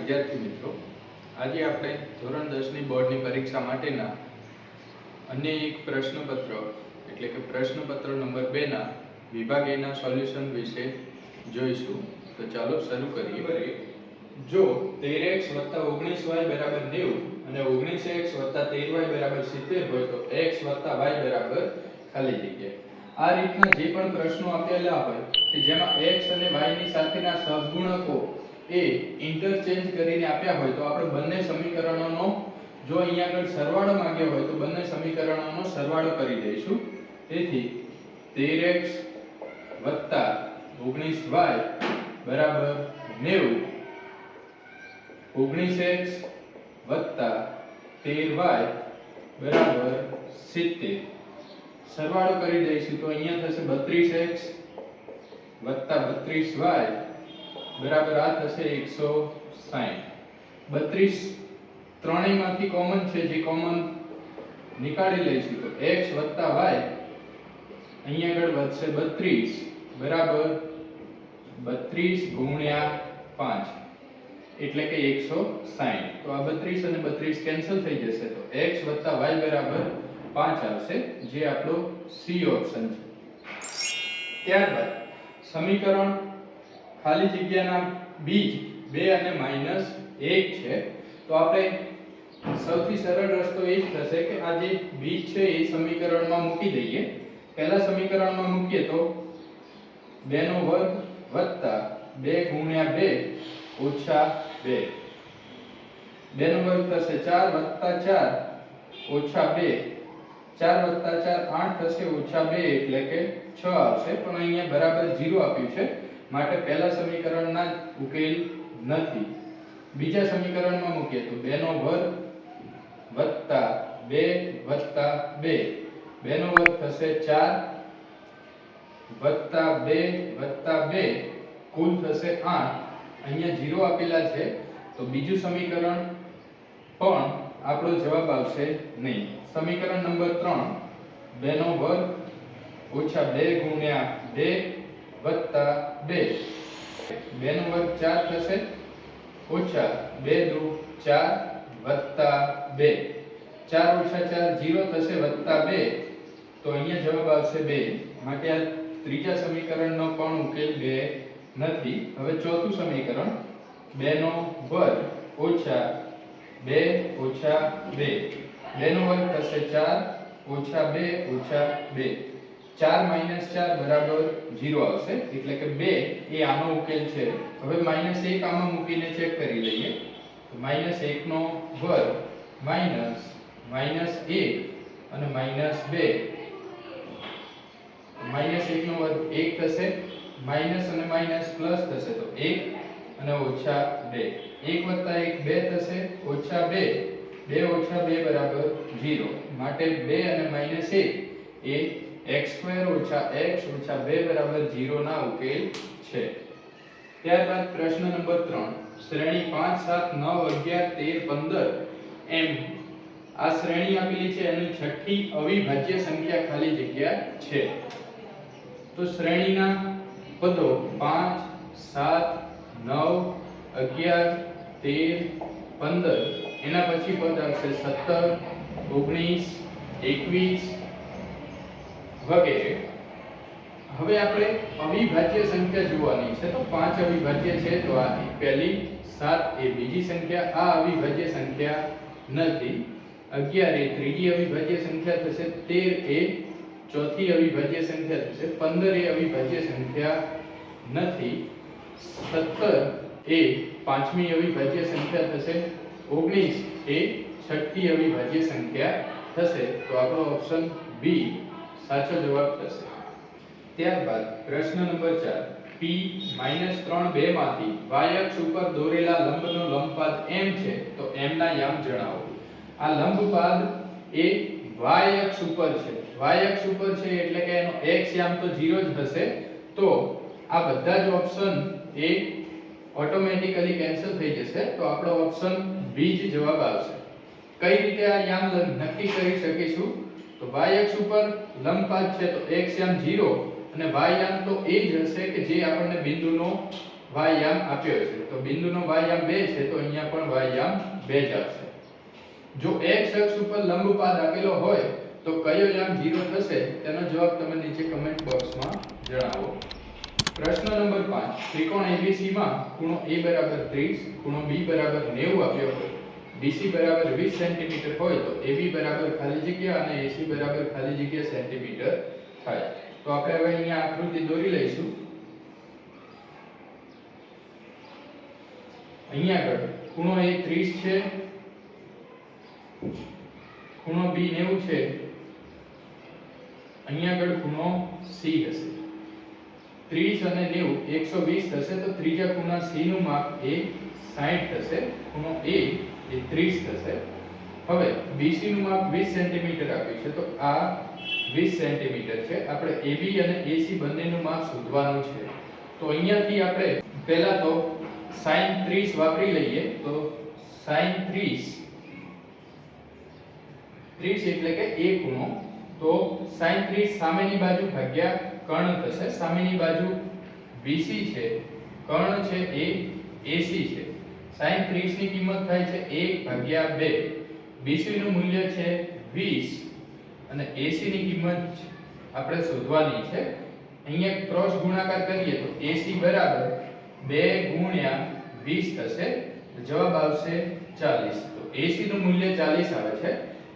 વિદ્યાર્થી મિત્રો, આજે આપણે ધોરણ 10ની બોર્ડની પરીક્ષા માટેના અન્ય એક પ્રશ્નપત્ર એટલે કે પ્રશ્નપત્ર નંબર 2 ના વિભાગ A ના સોલ્યુશન વિશે જોઈશું. તો ચાલો શરૂ કરીએ. જો 13x + 19y = 90 અને 19x + 13y = 70 હોય તો x + y બરાબર ખાલી જગ્યા. આ રીતના જે પણ પ્રશ્નો આપેલા હોય કે જેમાં x અને y ની સાથેના સહગુણકો એ ઇન્ટરચેન્જ કરીને આપ્યા હોય તો આપણે બંને સમીકરણોનો જો અહીંયા આગળ સરવાળો માંગ્યો હોય તો બંને સમીકરણોનો સરવાળો કરી દઈશું. તેથી 13x + 19y બરાબર 90, 19x + 13y બરાબર 70. સરવાળો કરી દઈશું તો અહીંયા થશે 32x + 32y બરાબર આ થશે 160. 32 ત્રણેયમાંથી કોમન છે, જે કોમન નીકાળી લઈશું તો x + y અહીંયા આગળ વધશે 32 બરાબર 32 × 5 એટલે કે 160. તો આ 32 અને 32 કેન્સલ થઈ જશે તો x + y બરાબર 5 આવશે, જે આપણો C ઓપ્શન છે. ત્યારબાદ સમીકરણ ખાલી જગ્યાના બીજ 2 અને -1 છે. તો આપણે સૌથી સરળ રસ્તો એ જ થશે કે આ જે બીજ છે એ સમીકરણમાં મૂકી દઈએ. પહેલા સમીકરણમાં મૂકીએ તો 2² + 2 × 2 ઓછા 2, 2² થશે 4 + 4 ઓછા 2, 4 + 4 8 થશે ઓછા 2 એટલે કે 6 આવશે. પણ અહીંયા બરાબર 0 આપ્યું છે માટે પહેલા સમીકરણના ઉકેલ નથી. બીજા સમીકરણમાં મૂકીએ તો 2² + 2 + 2, 2² થશે 4 + 2 + 2 કુલ થશે 8. અહીંયા 0 આપેલા છે તો બીજું સમીકરણ પણ આપણો જવાબ આવશે નહીં. સમીકરણ નંબર 3 2² - 2 × 2 + 2, 2² 4 થશે ઓછા 2 × 2 = 4 + 2, 4 - 4 0 થશે +2 તો અહીંયા જવાબ આવશે 2. માટે આ ત્રીજા સમીકરણનો પણ ઉકેલ 2 નથી. હવે ચોથું સમીકરણ 2² - 2 - 2, 2² થશે 4 ઓછા 2 ઓછા 2, 4 - 4 બરાબર 0 આવશે એટલે કે 2 એ આનો ઉકેલ છે. હવે -1 આમાં મૂકીને ચેક કરી લઈએ તો -1² - -1 અને -2, -1² 1 થશે, માઈનસ અને માઈનસ પ્લસ થશે તો 1 અને ઓછા 2, 1 + 1 2 થશે ઓછા 2, 2 - 2 બરાબર 0. માટે 2 અને -1 એ x² - x - 2 બરાબર 0 ના ઉકેલ છે. ત્યારબાદ પ્રશ્ન નંબર 3 શ્રેણી 5 7 9 11 13 15 એમ આ શ્રેણી આપેલી છે, એની છઠ્ઠી અવિભાજ્ય સંખ્યા ખાલી જગ્યા છે. તો શ્રેણીના પદો 5 7 9 11 13 15 એના પછી પદ આવશે 17 19 21 વગેરે. હવે આપણે અવિભાજ્ય સંખ્યા જોવાની છે. તો 5 અવિભાજ્ય છે તો આ પહેલી, 7 એ બીજી સંખ્યા, આ અવિભાજ્ય સંખ્યા નથી. 11 એ ત્રીજી અવિભાજ્ય સંખ્યા થશે, 13 એ ચોથી અવિભાજ્ય સંખ્યા થશે, 15 એ અવિભાજ્ય સંખ્યા નથી, 17 એ પાંચમી અવિભાજ્ય સંખ્યા થશે, 19 એ છઠ્ઠી અવિભાજ્ય સંખ્યા થશે. તો આપણો ઓપ્શન બી સાચો જવાબ થશે. ત્યારબાદ પ્રશ્ન નંબર 4 p - 3 2 માંથી y અક્ષ ઉપર દોરેલા લંબનો લંબપાદ m છે તો m ના યામ જણાવો. આ લંબપાદ એ y અક્ષ ઉપર છે. y અક્ષ ઉપર છે એટલે કે એનો x યામ તો 0 જ હશે. તો આ બધા જ ઓપ્શન એ ઓટોમેટિકલી કેન્સલ થઈ જશે. તો આપણો ઓપ્શન બી જ જવાબ આવશે. કઈ રીતે આ યામ નક્કી કરી શકીશું? તો y અક્ષ ઉપર લંબપાદ છે તો x યામ 0 અને y યામ તો એ જ હશે કે જે આપણને બિંદુનો વાય યામ આપ્યો છે, તો બિંદુનો વાય યામ 2 છે, તો અહીંયા પણ વાય યામ 2 જ આવશે. જો x અક્ષ ઉપર લંબપાદ આપેલો હોય તો કયો યામ 0 થશે તેનો જવાબ તમે નીચે કમેન્ટ બોક્સમાં જણાવો. પ્રશ્ન નંબર 5, ત્રિકોણ ABC માં ખૂણો A બરાબર 30, ખૂણો B બરાબર 90 આપ્યો હોય, BC બરાબર 20 સેન્ટીમીટર હોય તો AB બરાબર ખાલી જગ્યા અને AC બરાબર ખાલી જગ્યા સેન્ટીમીટર થાય. તો આપણે હવે અહીંયા આકૃતિ દોરી લઈશું. અહીંયા આગળ ખૂણો A 30 છે, ખૂણો B 90 છે, અહીંયા આગળ ખૂણો C હશે. 30 અને 90 120 થશે, તો ત્રીજા ખૂણા C નું માપ એ 60 થશે, ખૂણો A એ 30 થશે. હવે BC નું માપ 20 સેન્ટીમીટર આપ્યું છે, તો આ 20 સેન્ટીમીટર છે. આપણે AB અને AC બંનેનું માપ શોધવાનું છે. તો અહીંયાથી આપણે પહેલા તો sin 30 વાપરી લઈએ. તો sin 30 એટલે કે A ખૂણો, તો sin 30 સામેની બાજુ ભાગ્યા કર્ણ થશે. સામેની બાજુ BC છે, કર્ણ છે એ AC છે. sin 30 ની કિંમત થાય છે 1/2. BC નું મૂલ્ય છે 20 અને AC ની કિંમત આપણે શોધવાની છે. અહીંયા ક્રોસ ગુણાકાર કરીએ તો AC બરાબર 2 ગુણ્યા 20 થશે, જવાબ આવશે 40. તો AC નું મૂલ્ય 40 આવે છે.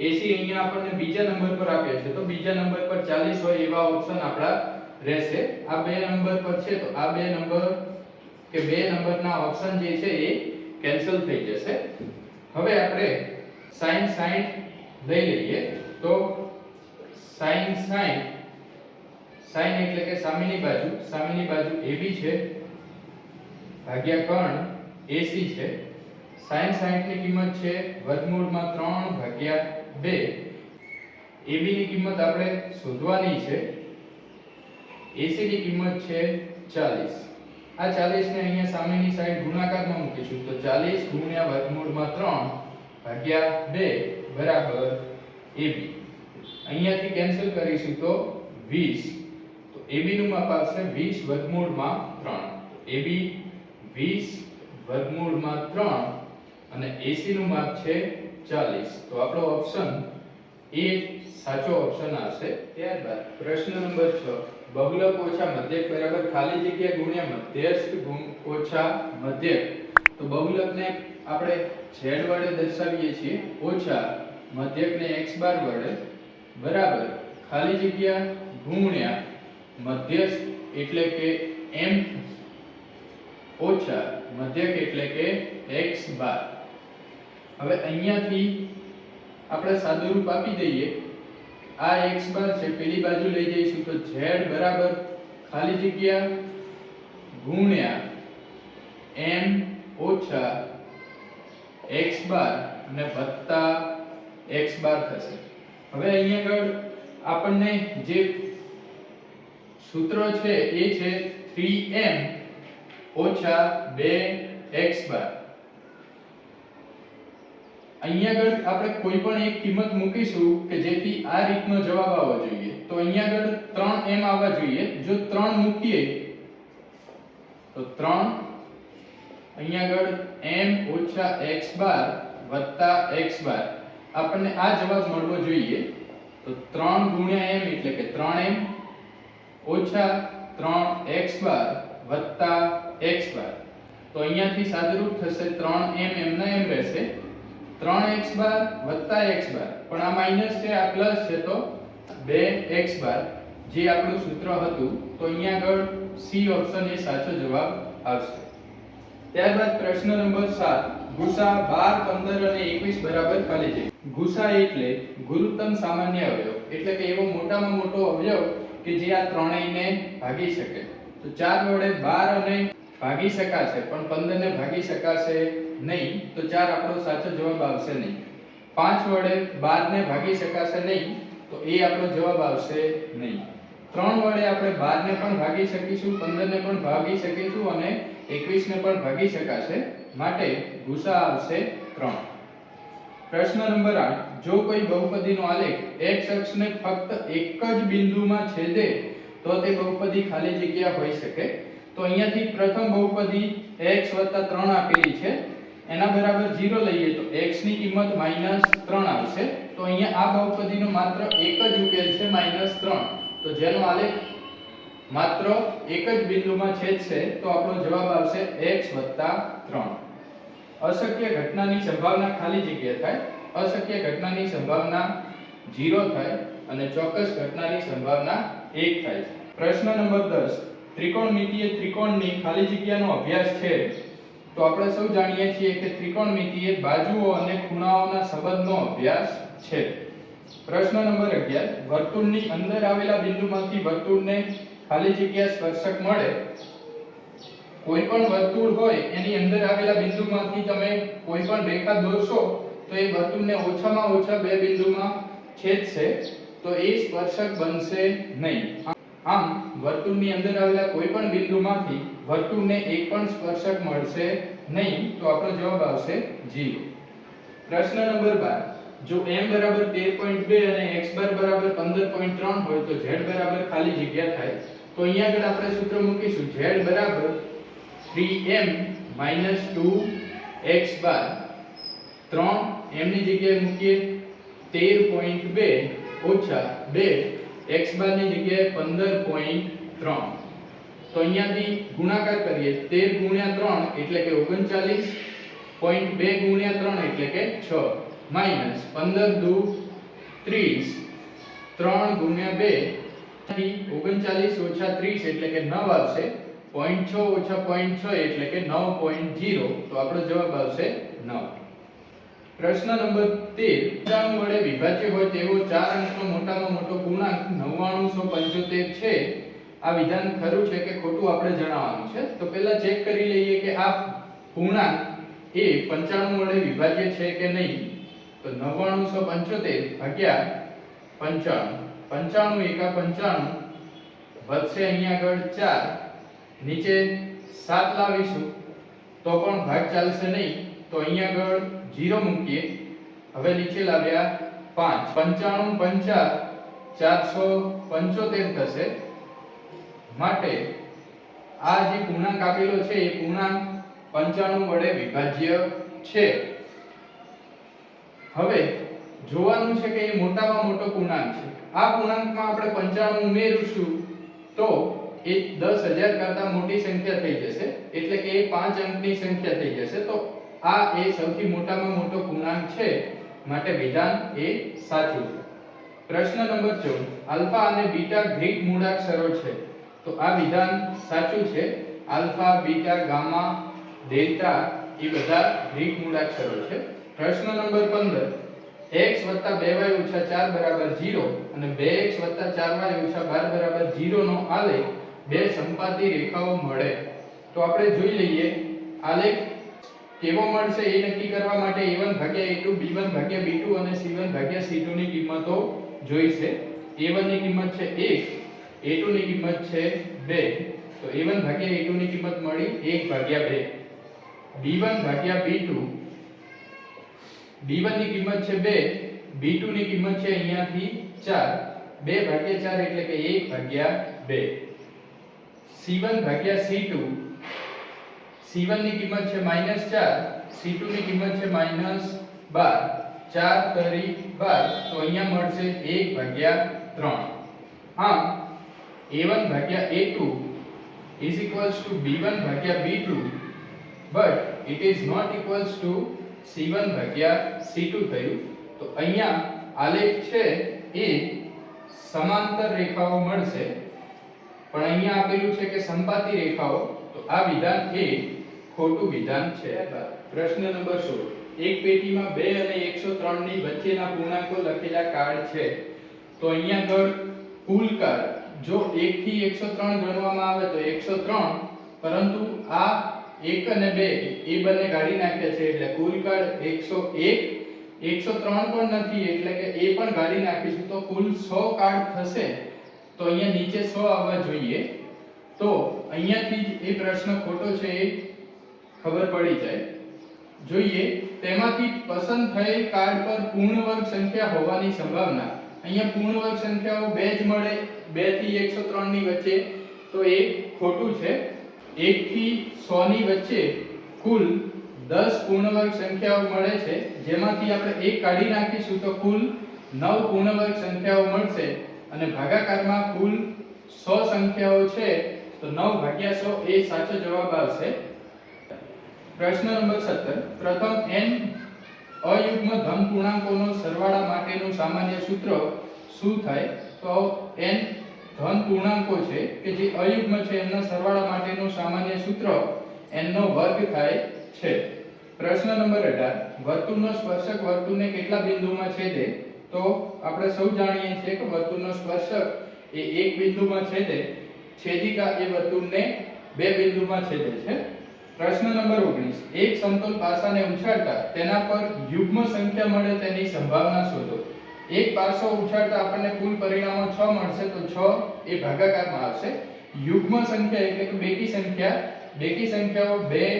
AC અહીંયા આપણને બીજા નંબર પર આપ્યો છે, તો બીજા નંબર પર 40 હોય એવા ઓપ્શન આપડા રહેશે. આ બે નંબર પર છે, તો આ બે નંબર કે બે નંબરના ઓપ્શન જે છે એ કેન્સલ થઈ જશે. હવે આપણે sin 60 લઈ લઈએ. તો sin એટલે કે સામેની બાજુ AB છે ભાગ્યા કર્ણ AC છે. sin 60 ની કિંમત છે વર્ગમૂળમાં 3/2. AB ની કિંમત આપણે શોધવાની છે. AC ની કિંમત છે 40. આ 40 ને અહીંયા સામેની સાઈડ ગુણાકારમાં મૂકીશું, તો 40 ગુણ્યા વર્ગમૂળમાં 3/2 બરાબર AB. અહીંયાથી કેન્સલ કરીશું તો 20. તો AB નું માપ આવશે 20 વર્ગમૂળમાં 3. AB 20 વર્ગમૂળમાં 3 અને AC નું માપ છે 40. તો આપણો ઓપ્શન એ સાચો ઓપ્શન આવશે. ત્યારબાદ પ્રશ્ન નંબર 6, બહુલક ઓછા મધ્યક બરાબર ખાલી જગ્યા ગુણ્યા મધ્યસ્થ ઓછા મધ્યક. તો બહુલકને આપણે z વડે દર્શાવીએ છીએ, ઓછા મધ્યકને x બાર વડે બરાબર ખાલી જગ્યા ગુણ્યા મધ્યસ્થ એટલે કે m ઓછા મધ્યક એટલે કે x બાર. હવે અહીંયાથી આપણે સાદુરૂપ આપી દઈએ. આ x બાર છે, પેલી બાજુ લઈ જઈશું તો z બરાબર ખાલી જગ્યા ગુણ્યા m ઓછા x બાર અને વત્તા x બાર થશે. હવે અહીંયા આગળ આપણને જે સૂત્ર છે એ છે 3m ઓછા 2x બાર. અહીંયા આગળ આપણે કોઈ પણ એક કિંમત મૂકીશું કે જેથી આ રીતનો જવાબ આવવો જોઈએ. તો અહીંયા આગળ 3m આવવા જોઈએ. જો 3 મૂકીએ તો 3 અહીંયા આગળ m ઓછા x બાર વત્તા x બાર આપણને આ જવાબ મળવો જોઈએ. તો 3 ગુણ્યા m એટલે કે 3m ઓછા 3x બાર વત્તા x બાર. તો અહીંયાથી સાદુરૂપ થશે 3m એમના એમ રહેશે, 3x બાર વત્તા x બાર, પણ આ માઈનસ છે આ પ્લસ છે તો 2x બાર જે આપણું સૂત્ર હતું. તો અહીંયા આગળ C ઓપ્શન એ સાચો જવાબ આવશે. ત્યારબાદ પ્રશ્ન નંબર 7, ગુસા 12, 15 અને 21 બરાબર ખાલી જગ્યા. ગુસા એટલે ગુરુત્તમ સામાન્ય અવયવ, એટલે કે એવો મોટામાં મોટો અવયવ કે જે આ ત્રણેયને ભાગી શકે. તો 4 વડે 12 અને ભાગી શકાશે પણ 15 ને ભાગી શકાશે નહીં, તો 4 આપણો સાચો જવાબ આવશે નહીં. 5 વડે 12 ને ભાગી શકાશે નહીં, તો એ આપણો જવાબ આવશે નહીં. 3 વડે આપણે 12 ને પણ ભાગી શકીશું, 15 ને પણ ભાગી શકીશું અને 21 ને પણ ભાગી શકાશે, માટે ગુસા આવશે 3. પ્રશ્ન નંબર 8, જો કોઈ બહુપદીનો આલેખ x અક્ષને ફક્ત એક જ બિંદુમાં છેદે તો તે બહુપદી ખાલી જગ્યા હોઈ શકે. તો અહીંયાથી પ્રથમ બહુપદી x 3 આપેલી છે, એના બરાબર 0 લઈએ તો x ની કિંમત -3 આવશે. તો અહીંયા આ બહુપદીનો માત્ર એક જ ઉકેલ છે -3. તો જેનો આલેખ માત્ર એક જ બિંદુમાં છેદશે તો આપણો જવાબ આવશે x 3. અશક્ય ઘટનાની સંભાવના ખાલી જગ્યા થાય, અશક્ય ઘટનાની સંભાવના 0 થાય અને ચોક્કસ ઘટનાની સંભાવના 1 થાય. પ્રશ્ન નંબર 10 ત્રિકોણમિતિય ત્રિકોણની ખાલી જગ્યાનો અભ્યાસ છે. તો આપણે સૌ જાણીએ છીએ કે ત્રિકોણમિતિય બાજુઓ અને ખૂણાઓના સંબંધનો અભ્યાસ છે. પ્રશ્ન નંબર 11 વર્તુળની અંદર આવેલા બિંદુમાંથી વર્તુળને ખાલી જગ્યા સ્પર્શક મળે. કોઈ પણ વર્તુળ હોય એની અંદર આવેલા બિંદુમાંથી તમે કોઈ પણ રેખા દોરશો તો એ વર્તુળને ઓછામાં ઓછા બે બિંદુમાં છેદશે, તો એ સ્પર્શક બનશે નહીં. આમ વર્તુળની અંદર આવેલા કોઈ પણ બિંદુમાંથી વર્તુળને એક પણ સ્પર્શક મળશે નહીં. તો આપણો જવાબ આવશે 0. પ્રશ્ન નંબર 12 જો m બરાબર 13.2 અને x બરાબર 15.3 હોય તો z બરાબર ખાલી જગ્યા થાય. તો અહીંયા આગળ આપણે સૂત્ર મૂકીશું z બરાબર 3m - 2x બાર. 3 m ની જગ્યાએ મૂકીએ 13.2 ઓછા 2 x બાર ની જગ્યાએ 15.3. તો અહીંયાથી ગુણાકાર કરીએ 13 ગુણ્યા 3 એટલે કે 39.2 ગુણ્યા 3 એટલે કે 6 માઈનસ 15 દુ 30 3 ગુણ્યા 2 થી 39 ઓછા 30 એટલે કે 9 આવશે. 0.6 ઓછા 0.6 એટલે કે 9.0. તો આપણો જવાબ આવશે 9. પ્રશ્ન નંબર 13 95 વડે વિભાજ્ય હોય તેવો 4 અંકનો મોટામાં મોટો પૂર્ણાંક 9975 છે. આ વિધાન ખરું છે કે ખોટું આપણે જણાવવાનું છે. તો પહેલા ચેક કરી લઈએ કે આ પૂર્ણાંક એ 95 વડે વિભાજ્ય છે કે નહીં. તો 9975 ભાગ્યા 95, 95 એકા 95 વધશે અહીંયા આગળ 4, નીચે 7 લાવીશું તો પણ ભાગ ચાલશે નહીં. તો અહીંયા આગળ 0 મૂકીએ. હવે નીચે લાવ્યા 5, 95 475 થશે. માટે આ જે પૂર્ણાંક આપેલો છે એ પૂર્ણાંક 95 વડે વિભાજ્ય છે. હવે જોવાનું છે કે એ મોટામાં મોટો પૂર્ણાંક છે. આ પૂર્ણાંકમાં આપણે 95 ઉમેરીશું તો એ 10000 કરતા મોટી સંખ્યા થઈ જશે, એટલે કે એ 5 અંકની સંખ્યા થઈ જશે. તો આ એ સૌથી મોટામાં મોટો પૂર્ણાંક છે, માટે વિધાન એ સાચું છે. પ્રશ્ન નંબર 14 આલ્ફા અને બીટા ગ્રીક મૂળાક્ષરો છે. તો આ વિધાન સાચું છે. આલ્ફા, બીટા, ગામા, ડેલ્ટા એ બધા ગ્રીક મૂળાક્ષરો છે. પ્રશ્ન નંબર 15 x 2y 4 0 અને 2x 4y 12 0 નો આલેખ બે સંપાતી રેખાઓ મળે. તો આપણે જોઈ લઈએ આલેખ કેવો મળશે એ નક્કી કરવા માટે a1 ભાગ્યા a2, b1 ભાગ્યા b2 અને c1 ભાગ્યા c2 ની કિંમતો જોઈશે. a1 ની કિંમત છે 1, a2 ની કિંમત છે 2. તો a1 ભાગ્યા a2 ની કિંમત મળી 1 ભાગ્યા 2. b1 ભાગ્યા b2, b1 ની કિંમત છે 2, b2 ની કિંમત છે અહીંયાથી 4, 2 ભાગ્યા 4 એટલે કે 1 ભાગ્યા 2. c1 ભાગ્યા c2, c1 ની કિંમત છે -4, c2 ની કિંમત છે -12, 4 તરી 12. તો અહીંયા મળશે 1 ભાગ્યા 3. આમ a1 ભાગ્યા a2 is equals to b1 ભાગ્યા b2 but it is not equals to c1 ભાગ્યા c2 થયું. તો અહીંયા આલેખ છે એ સમાંતર રેખાઓ મળશે, પણ અહીંયા આપેલું છે કે સંપાતી રેખાઓ. તો આ વિધાન એ ખોટું વિધાન છે. પ્રશ્ન નંબર 16 એક પેટીમાં 2 અને 103 ની વચ્ચેના પૂર્ણાંકો લખેલા કાર્ડ છે. તો અહીંયા આગળ કુલ કાર્ડ જો 1 થી 103 ગણવામાં આવે તો 103, પરંતુ આ 1 અને 2 એ બંને કાઢી નાખ્યા છે એટલે કુલ કાર્ડ 101. 103 પણ નથી એટલે કે એ પણ કાઢી નાખીશું તો કુલ 100 કાર્ડ થશે. તો અહીંયા નીચે 100 આવવા જોઈએ. તો અહીંયાથી જ એ પ્રશ્ન ખોટો છે એ ખબર પડી જાય. જોઈએ તેમાંથી પસંદ થયેલ કાર્ડ પર પૂર્ણ વર્ગ સંખ્યા હોવાની સંભાવના. અહીંયા પૂર્ણ વર્ગ સંખ્યાઓ 2 જ મળે 2 થી 103 ની વચ્ચે, તો એ ખોટું છે. 1 થી 100 ની વચ્ચે કુલ 10 પૂર્ણવર્ગ સંખ્યાઓ મળે છે, જેમાંથી આપણે 1 કાઢી નાખીશું તો કુલ 9 પૂર્ણવર્ગ સંખ્યાઓ મળશે અને ભાગાકારમાં કુલ 100 સંખ્યાઓ છે તો 9 ભાગ્યા 100 એ સાચો જવાબ આવશે. પ્રશ્ન નંબર 17. પ્રથમ n અયુગ્મ ધન પૂર્ણાંકોનો સરવાળા માટેનું સામાન્ય સૂત્ર શું થાય? તો n ધન પૂર્ણાંકો છે કે જે અયુગ્મ છે એમના સરવાળા માટેનું સામાન્ય સૂત્ર n નો વર્ગ થાય છે. પ્રશ્ન નંબર 18. વર્તુળનો સ્પર્શક વર્તુળને કેટલા બિંદુમાં છેદે? તો આપણે સૌ જાણીએ છીએ કે વર્તુળનો સ્પર્શક એ એક બિંદુમાં છેદે, છેદિકા એ વર્તુળને બે બિંદુમાં છેદે છે. પ્રશ્ન નંબર 19. એક સમતલ પાસાને ઉછાળતા તેના પર યુગ્મ સંખ્યા મળે તેની સંભાવના શોધો. એક પાસો ઉછાળતા આપણને કુલ પરિણામો 6 મળશે તો 6 એ ભાગાકારમાં આવશે. યુગ્મ સંખ્યા એટલે કે બેકી સંખ્યાઓ 2,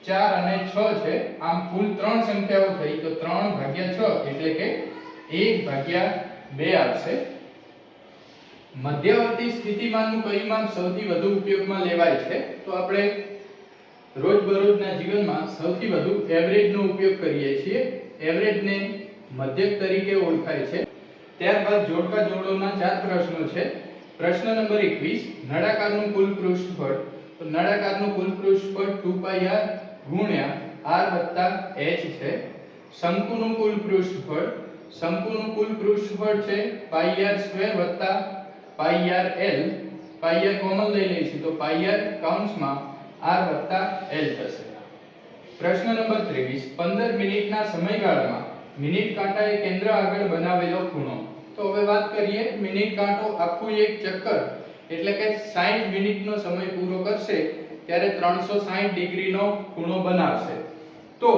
4 અને 6 છે. આમ કુલ 3 સંખ્યાઓ થઈ તો 3 ભાગ્યા 6 એટલે કે 1 ભાગ્યા 2 આવશે. મધ્યવર્તી સ્થિતિમાનનું કયું માપ સૌથી વધુ ઉપયોગમાં લેવાય છે? તો આપણે રોજબરોજના જીવનમાં સૌથી વધુ એવરેજનો ઉપયોગ કરીએ છીએ. એવરેજને મધ્યક તરીકે ઓળખાય છે. ત્યારબાદ જોડકા જોડોના 4 પ્રશ્નો છે. પ્રશ્ન નંબર 21. નળાકારનું કુલ પૃષ્ઠફળ. તો નળાકારનું કુલ પૃષ્ઠફળ 2πr ગુણ્યા r h છે. શંકુનું કુલ પૃષ્ઠફળ. શંકુનું કુલ પૃષ્ઠફળ છે πr² πrl. πr કોમન લઈ લઈશું તો πr કૌંસમાં r l થશે. પ્રશ્ન નંબર 23. 15 મિનિટના સમયગાળામાં મિનિટ કાંટાએ કેન્દ્ર આગળ બનાવેલો ખૂણો. તો હવે વાત કરીએ, મિનિટ કાંટો આખું એક ચક્કર એટલે કે 60 મિનિટનો સમય પૂરો કરશે ત્યારે 360 ડિગ્રીનો ખૂણો બનાવશે. તો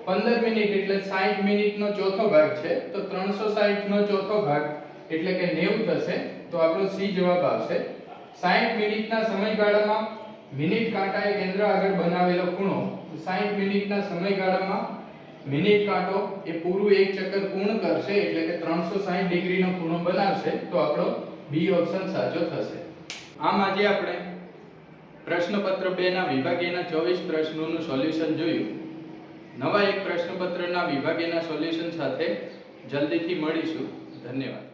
15 મિનિટ એટલે 60 મિનિટનો ચોથો ભાગ છે તો 360 નો ચોથો ભાગ એટલે કે 90 થશે. તો આપણો સી જવાબ આવશે. 60 મિનિટના સમયગાળામાં મિનિટ કાંટાએ કેન્દ્ર આગળ બનાવેલો ખૂણો. 60 મિનિટના સમયગાળામાં મિનિટ કાંટો એ પૂરું એક ચક્કર પૂર્ણ કરશે એટલે કે 360 ડિગ્રીનો ખૂણો બનાવશે. તો આપણો બી ઓપ્શન સાચો થશે. આમ આજે આપણે પ્રશ્નપત્ર 2 ના વિભાગીયના 24 પ્રશ્નોનું સોલ્યુશન જોયું. નવા એક પ્રશ્નપત્રના વિભાગીયના સોલ્યુશન સાથે જલ્દીથી મળીશું. ધન્યવાદ.